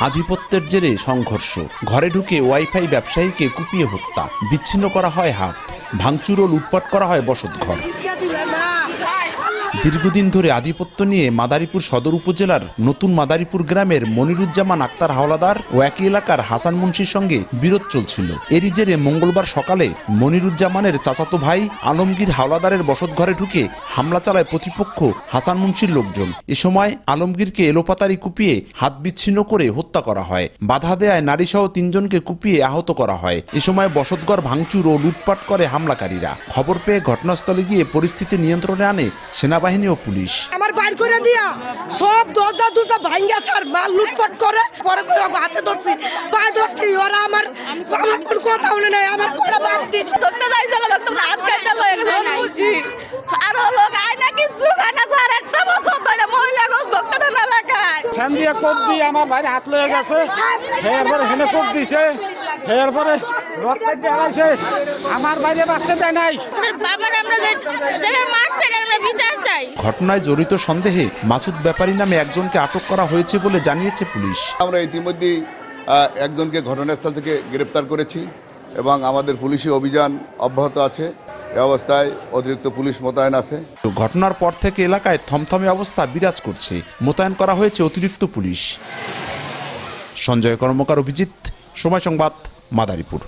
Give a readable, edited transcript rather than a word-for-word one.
আধিপত্যের জেরে সংঘর্ষ, ঘরে ঢুকে ওয়াইফাই ব্যবসায়ীকে কুপিয়ে হত্যা, বিচ্ছিন্ন করা হয় হাত, ভাঙচুর ও লুটপাট করা হয় বসতঘর। দীর্ঘদিন ধরে আধিপত্য নিয়ে মাদারীপুর সদর উপজেলার নতুন মাদারীপুর গ্রামের মনিরুজ্জামান আক্তার হাওলাদার ও একই এলাকার হাসান মুন্সির সঙ্গে বিরোধ চলছিল। এরই জেরে মঙ্গলবার সকালে মনিরুজ্জামানের চাচাতো ভাই আলমগীর হাওলাদারের বসতঘরে ঢুকে হামলা চালায় প্রতিপক্ষ হাসান মুন্সির লোকজন। এ সময় আলমগীরকে এলোপাতাড়ি কুপিয়ে হাত বিচ্ছিন্ন করে হত্যা করা হয়। বাধা দেয়ায় নারীসহ 3 জনকে কুপিয়ে আহত করা হয়। এ সময় বসতঘর ভাঙচুর ও লুটপাট করে হামলাকারীরা। খবর পেয়ে ঘটনাস্থলে গিয়ে পরিস্থিতি নিয়ন্ত্রণে আনে সেনাবাহিনী ও পুলিশ। আমার বাইর করে দিয়া সব দরজা ভাঙ্গা স্যার মাল লুটপাট করে, পরে হাতে ধরছি, পায়ে ধরছি, ওরা আমার কোন কথা শুনে নাই, আমার কোটা বাড়ি দিচ্ছে। ধরতে যাইছিল না, হাত কাটা লয়ে গেছে আর লোক আয়না কিছু গানা স্যার একটা বছর ধরে মহিলা ধরতে না লাগায় ছান দিয়ে কোপ দিয়ে আমার ভাইয়ের হাত লয়ে গেছে, এরপরে হেনে কোপ দিছে, এরপরে রড কাটতে হারাইছে, আমার বাইরে বাঁচতে দেয় নাই। বাবার আমরা যে মারছে আমরা বিচার চাই। ঘটনায় জড়িত সন্দেহে মাসুদ ব্যাপারী নামে একজনকে আটক করা হয়েছে বলে জানিয়েছে পুলিশ। আমরা ইতিমধ্যেই একজনকে ঘটনাস্থল থেকে গ্রেপ্তার করেছি এবং আমাদের পুলিশি অভিযান অব্যাহত আছে। এই অবস্থায় অতিরিক্ত পুলিশ মোতায়েন আছে। ঘটনার পর থেকে এলাকায় থমথমে অবস্থা বিরাজ করছে। মোতায়েন করা হয়েছে অতিরিক্ত পুলিশ। সঞ্জয় কর্মকার, অভিজিৎ, সময় সংবাদ, মাদারীপুর।